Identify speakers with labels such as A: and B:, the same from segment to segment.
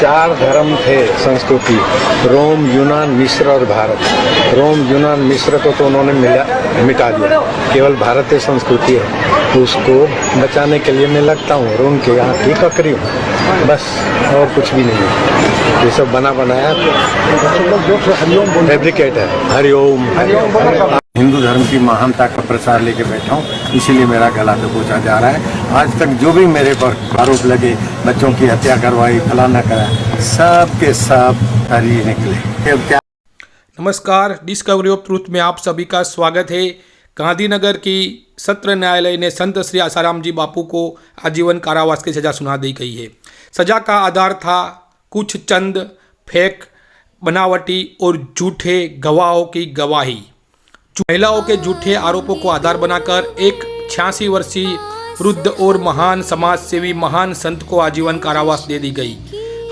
A: चार धर्म थे संस्कृति, रोम, यूनान, मिस्र और भारत। रोम, यूनान, मिस्र को तो उन्होंने मिटा दिया, केवल भारतीय संस्कृति है, तो उसको बचाने के लिए मैं लगता हूँ और उनके यहाँ की ककरी हूँ, बस और कुछ भी नहीं है। ये सब बना बनाया फैब्रिकेट है। हरिओम। हिंदू धर्म की महानता का प्रचार लेके बैठा हूँ, इसीलिए मेरा गला दबोचा जा रहा है। आज तक जो भी मेरे पर आरोप लगे, बच्चों की हत्या करवाई, फलाना करा, सब के सब हरी निकले।
B: नमस्कार, डिस्कवरी ऑफ ट्रूथ में आप सभी का स्वागत है। गांधीनगर की सत्र न्यायालय ने संत श्री आसाराम जी बापू को आजीवन कारावास की सज़ा सुना दी गई है। सज़ा का आधार था कुछ चंद फेक, बनावटी और झूठे गवाहों की गवाही। महिलाओं के झूठे आरोपों को आधार बनाकर एक 86 वर्षीय वृद्ध और महान समाज सेवी महान संत को आजीवन कारावास दे दी गई।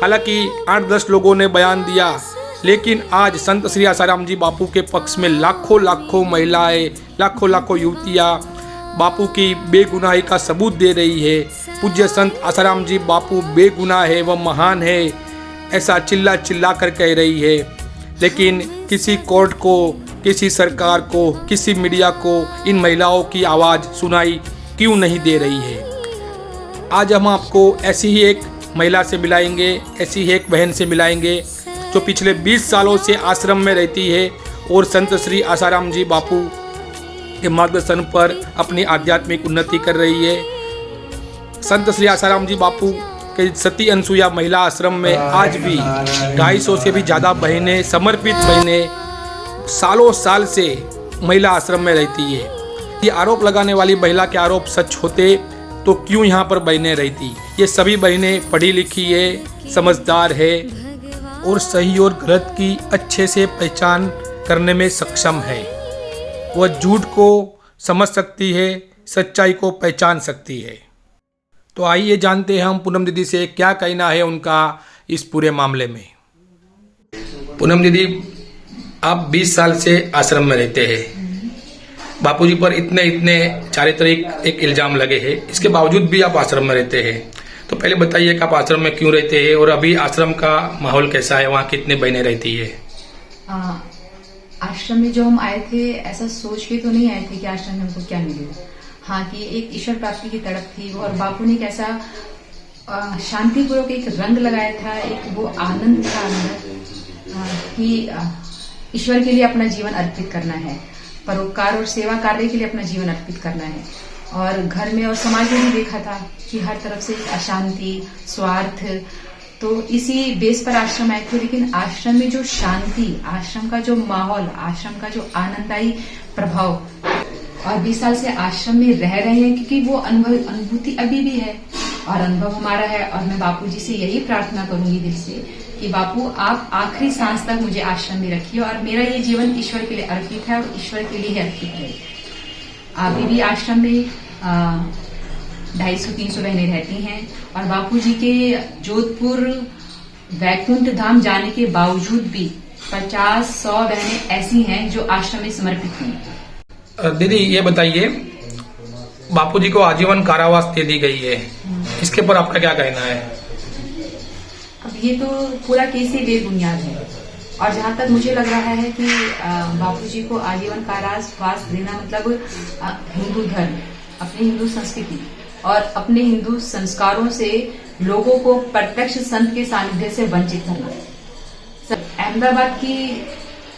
B: हालांकि 8-10 लोगों ने बयान दिया, लेकिन आज संत श्री आसाराम जी बापू के पक्ष में लाखों महिलाएं, लाखों युवतियां बापू की बेगुनाही का सबूत दे रही है। पूज्य संत आसाराम जी बापू बेगुनाह है, वह महान है, ऐसा चिल्ला कर कह रही है। लेकिन किसी कोर्ट को, किसी सरकार को, किसी मीडिया को इन महिलाओं की आवाज़ सुनाई क्यों नहीं दे रही है। आज हम आपको ऐसी ही एक महिला से मिलाएंगे, ऐसी ही एक बहन से मिलाएंगे जो पिछले 20 सालों से आश्रम में रहती है और संत श्री आसाराम जी बापू के मार्गदर्शन पर अपनी आध्यात्मिक उन्नति कर रही है। संत श्री आसाराम जी बापू के सती अनसुईया महिला आश्रम में आज भी 250 से भी ज़्यादा बहनें, समर्पित बहनें सालों साल से महिला आश्रम में रहती है। ये आरोप लगाने वाली महिला के आरोप सच होते तो क्यों यहाँ पर बहनें रहती। ये सभी बहनें पढ़ी लिखी है, समझदार है और सही और गलत की अच्छे से पहचान करने में सक्षम है। वह झूठ को समझ सकती है, सच्चाई को पहचान सकती है। तो आइए जानते हैं हम पूनम दीदी से क्या कहना है उनका इस पूरे मामले में। पूनम दीदी, आप 20 साल से आश्रम में रहते हैं, बापूजी पर इतने चारित्रिक एक इल्जाम लगे हैं, इसके बावजूद भी आप आश्रम में रहते हैं। तो पहले बताइए कि आप आश्रम में क्यों रहते हैं और अभी आश्रम का माहौल कैसा है, वहाँ कितने बहनें रहती है।
C: आश्रम में जो हम आए थे, ऐसा सोच के तो नहीं आए थे कि आश्रम में हमको क्या मिले। हाँ, कि एक ईश्वर प्राप्ति की तड़प थी और बापू ने कैसा शांतिपूर्वक एक रंग लगाया था, एक वो आनंद था अंदर कि ईश्वर के लिए अपना जीवन अर्पित करना है, परोपकार और सेवा कार्य के लिए अपना जीवन अर्पित करना है। और घर में और समाज में भी देखा था कि हर तरफ से अशांति, स्वार्थ, तो इसी बेस पर आश्रम आए थे। लेकिन आश्रम में जो शांति, आश्रम का जो माहौल, आश्रम का जो आनंददायी प्रभाव, और 20 साल से आश्रम में रह रहे हैं क्योंकि वो अनुभूति अभी भी है और अनुभव हमारा है। और मैं बापू जी से यही प्रार्थना करूंगी दिल से कि बापू आप आखिरी सांस तक मुझे आश्रम में रखिए और मेरा ये जीवन ईश्वर के लिए अर्पित है और ईश्वर के लिए ही अर्पित है। अभी भी आश्रम में 250-300 बहनें रहती हैं और बापू जी के जोधपुर वैकुंठ धाम जाने के बावजूद भी 50-100 बहनें ऐसी हैं जो आश्रम में समर्पित हैं।
B: दीदी ये बताइए, बापूजी को आजीवन कारावास दे दी गई है, इसके पर आपका क्या कहना है।
C: अब ये तो पूरा केस ही बेबुनियाद है और जहां तक मुझे लग रहा है कि बापूजी को आजीवन कारावास देना मतलब हिंदू धर्म, अपनी हिंदू संस्कृति और अपने हिंदू संस्कारों से लोगों को प्रत्यक्ष संत के सानिध्य से वंचित करना। अहमदाबाद की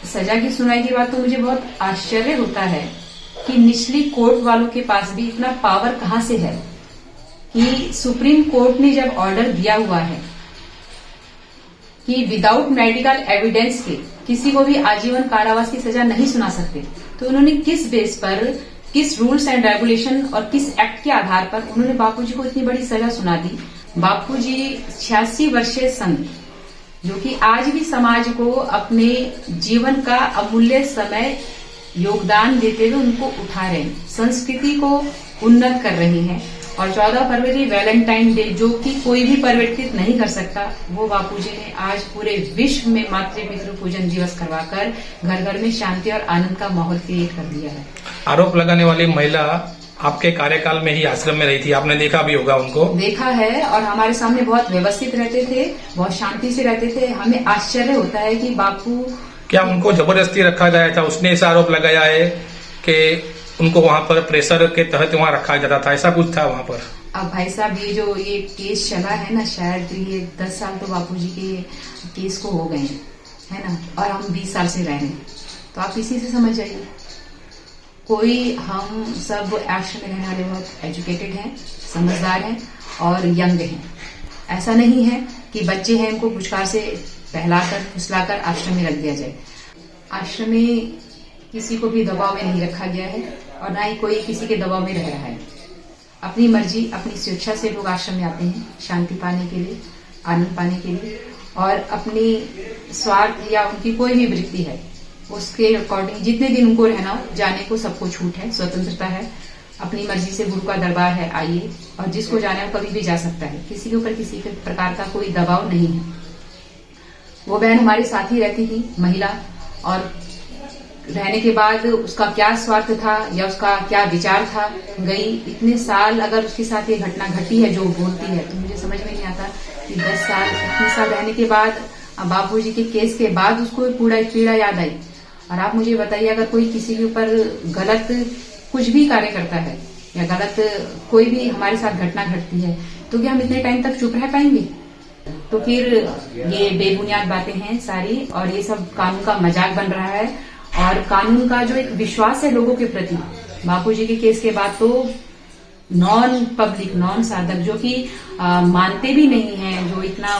C: सजा की सुनवाई के बाद तो मुझे बहुत आश्चर्य होता है कि निचली कोर्ट वालों के पास भी इतना पावर कहां से है कि सुप्रीम कोर्ट ने जब ऑर्डर दिया हुआ है कि विदाउट मेडिकल एविडेंस के किसी को भी आजीवन कारावास की सजा नहीं सुना सकते, तो उन्होंने किस बेस पर, किस रूल्स एंड रेगुलेशन और किस एक्ट के आधार पर उन्होंने बापूजी को इतनी बड़ी सजा सुना दी। बापूजी 86 वर्षीय संत जो कि आज भी समाज को अपने जीवन का अमूल्य समय योगदान देते हुए उनको उठा रहे हैं, संस्कृति को उन्नत कर रही हैं। और 14 फरवरी वैलेंटाइन डे जो कि कोई भी परिवर्तित नहीं कर सकता, वो बापूजी ने आज पूरे विश्व में मातृ पितृ पूजन दिवस करवाकर घर घर में शांति और आनंद का माहौल क्रिएट कर दिया है।
B: आरोप लगाने वाली महिला आपके कार्यकाल में ही आश्रम में रही थी, आपने देखा भी होगा उनको।
C: देखा है, और हमारे सामने बहुत व्यवस्थित रहते थे, बहुत शांति से रहते थे। हमें आश्चर्य होता है कि बापू, क्या
B: उनको जबरदस्ती रखा गया था? उसने ऐसा आरोप लगाया है कि उनको वहाँ पर प्रेशर के तहत वहाँ रखा जाता था, ऐसा कुछ था वहाँ पर?
C: अब भाई साहब, ये जो ये केस चला है ना, शायद ये 10 साल तो बापूजी के केस को हो गए हैं, है ना, और हम 20 साल से रह रहे हैं, तो आप इसी से समझ जाइए। कोई, हम सब आश्रम में रहने वाले बहुत एजुकेटेड हैं, समझदार हैं और यंग हैं। ऐसा नहीं है कि बच्चे हैं, इनको पुचकार से बहलाकर फुसलाकर आश्रम में रख दिया जाए। आश्रम में किसी को भी दबाव में नहीं रखा गया है और ना ही कोई किसी के दबाव में रह रहा है। अपनी मर्जी, अपनी स्वेच्छा से लोग आश्रम में आते हैं, शांति पाने के लिए, आनंद पाने के लिए, और अपनी स्वार्थ या उनकी कोई भी वृत्ति है उसके अकॉर्डिंग जितने दिन उनको रहना हो, जाने को सबको छूट है, स्वतंत्रता है। अपनी मर्जी से गुरु का दरबार है, आइए, और जिसको जाना हो कभी भी जा सकता है। किसी के ऊपर किसी के प्रकार का कोई दबाव नहीं है। वो बहन हमारे साथ ही रहती थी, महिला, और रहने के बाद उसका क्या स्वार्थ था या उसका क्या विचार था, गई इतने साल अगर उसके साथ ये घटना घटी है जो बोलती है, तो मुझे समझ में नहीं आता कि 10 साल, इतने साल रहने के बाद, बापूजी के केस के बाद उसको पूरा पीड़ा याद आई। और आप मुझे बताइए, अगर कोई किसी के ऊपर गलत कुछ भी कार्य करता है या गलत कोई भी हमारे साथ घटना घटती है, तो क्या हम इतने टाइम तक चुप रह पाएंगे? तो फिर ये बेबुनियाद बातें हैं सारी, और ये सब कानून का मजाक बन रहा है। और कानून का जो एक विश्वास है लोगों के प्रति, बापूजी के केस के बाद तो नॉन पब्लिक, नॉन साधक, जो कि मानते भी नहीं है, जो इतना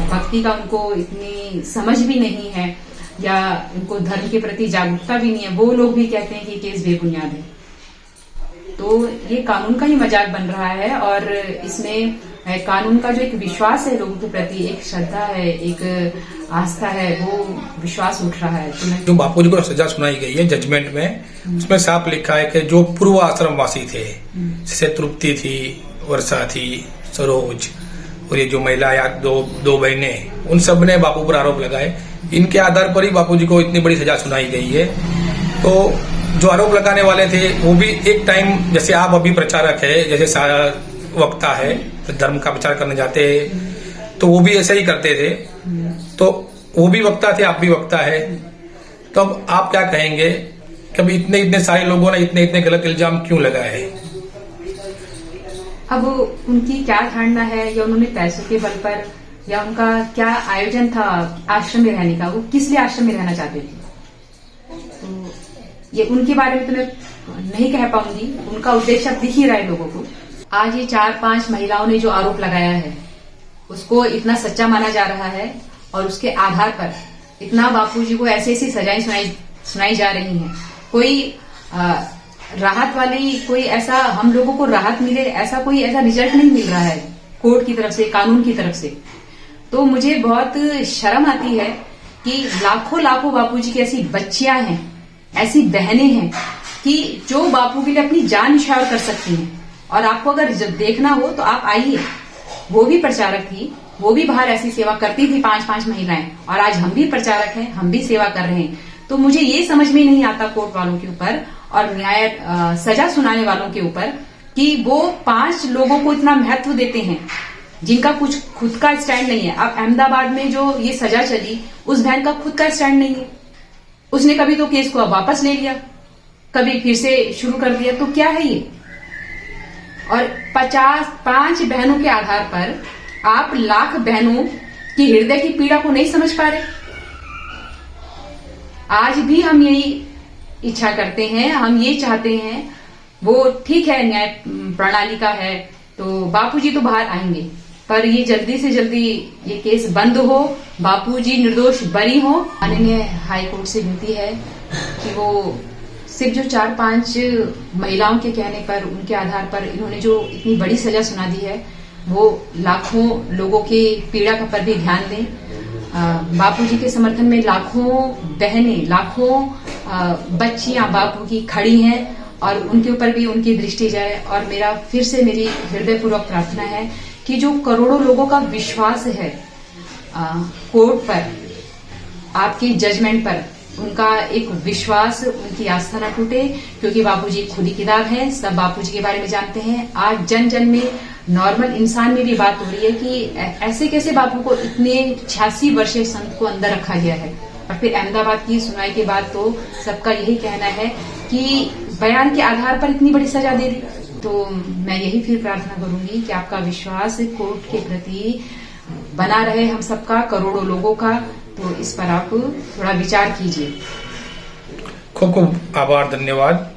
C: भक्ति का उनको इतनी समझ भी नहीं है या उनको धर्म के प्रति जागरूकता भी नहीं है, वो लोग भी कहते हैं कि केस बेबुनियाद है। तो ये कानून का ही मजाक बन रहा है, और इसमें कानून का जो एक विश्वास है लोगों के प्रति, एक श्रद्धा है, एक आस्था है, वो विश्वास उठ रहा है। तो
B: जो बापूजी को सजा सुनाई गई है जजमेंट में, उसमें साफ लिखा है कि जो पूर्व आश्रम वासी थे, जैसे तृप्ति थी, वर्षा थी, सरोज, और ये जो महिला या दो बहनें, उन सब ने बापू पर आरोप लगाए। इनके आधार पर ही बापूजी को इतनी बड़ी सजा सुनाई गई है। तो जो आरोप लगाने वाले थे वो भी एक टाइम, जैसे आप अभी प्रचारक है, जैसे वक्ता है, तो धर्म का प्रचार करने जाते हैं, तो वो भी ऐसे ही करते थे। तो वो भी वक्ता थे, आप भी वक्ता है, तो अब आप क्या कहेंगे कि अभी इतने सारे लोगों ने इतने गलत इल्जाम क्यों लगाए हैं?
C: अब उनकी क्या धारणा है, या उन्होंने पैसों के बल पर, या उनका क्या आयोजन था आश्रम में रहने का, वो किस लिए आश्रम में रहना चाहते थे, तो ये उनके बारे में तो मैं नहीं कह पाऊंगी। उनका उद्देश्य अब दिख ही रहा है लोगों को। आज ये 4-5 महिलाओं ने जो आरोप लगाया है, उसको इतना सच्चा माना जा रहा है, और उसके आधार पर इतना बापूजी को ऐसी सजाएं सुनाई जा रही हैं। कोई राहत वाली, कोई ऐसा हम लोगों को राहत मिले, ऐसा कोई ऐसा रिजल्ट नहीं मिल रहा है कोर्ट की तरफ से, कानून की तरफ से। तो मुझे बहुत शर्म आती है कि लाखों बापूजी की ऐसी बच्चियां हैं, ऐसी बहनें हैं कि जो बापू के लिए अपनी जान न्यौछावर कर सकती हैं। और आपको अगर जब देखना हो तो आप आइए। वो भी प्रचारक थी, वो भी बाहर ऐसी सेवा करती थी, 5-5 महिलाएं, और आज हम भी प्रचारक हैं, हम भी सेवा कर रहे हैं। तो मुझे ये समझ में नहीं आता कोर्ट वालों के ऊपर और न्याय सजा सुनाने वालों के ऊपर कि वो 5 लोगों को इतना महत्व देते हैं जिनका कुछ खुद का स्टैंड नहीं है। अब अहमदाबाद में जो ये सजा चली, उस बहन का खुद का स्टैंड नहीं है। उसने कभी तो केस को वापस ले लिया, कभी फिर से शुरू कर दिया। तो क्या है ये? और 5 बहनों के आधार पर आप लाख बहनों की हृदय की पीड़ा को नहीं समझ पा रहे। आज भी हम यही इच्छा करते हैं, हम ये चाहते हैं, वो ठीक है न्याय प्रणाली का है तो बापूजी तो बाहर आएंगे, पर ये जल्दी से जल्दी ये केस बंद हो, बापूजी निर्दोष बरी हो। माननीय हाई कोर्ट से विनती है कि वो सिर्फ जो 4-5 महिलाओं के कहने पर, उनके आधार पर इन्होंने जो इतनी बड़ी सजा सुना दी है, वो लाखों लोगों की पीड़ा पर भी ध्यान दें। बापूजी के समर्थन में लाखों बहनें, लाखों बच्चियां बापू की खड़ी हैं और उनके ऊपर भी उनकी दृष्टि जाए। और मेरी हृदयपूर्वक प्रार्थना है कि जो करोड़ों लोगों का विश्वास है कोर्ट पर, आपकी जजमेंट पर, उनका एक विश्वास, उनकी आस्था न टूटे, क्योंकि बापूजी खुद ही किताब है, सब बापूजी के बारे में जानते हैं। आज जन जन में, नॉर्मल इंसान में भी बात हो रही है कि ऐसे कैसे बापू को इतने 86 वर्षीय संत को अंदर रखा गया है। और फिर अहमदाबाद की सुनवाई के बाद तो सबका यही कहना है कि बयान के आधार पर इतनी बड़ी सजा दे दी। तो मैं यही फिर प्रार्थना करूंगी कि आपका विश्वास कोर्ट के प्रति बना रहे, हम सबका, करोड़ों लोगों का। तो इस पर आप थोड़ा विचार कीजिए।
B: खूब खूब आभार, धन्यवाद।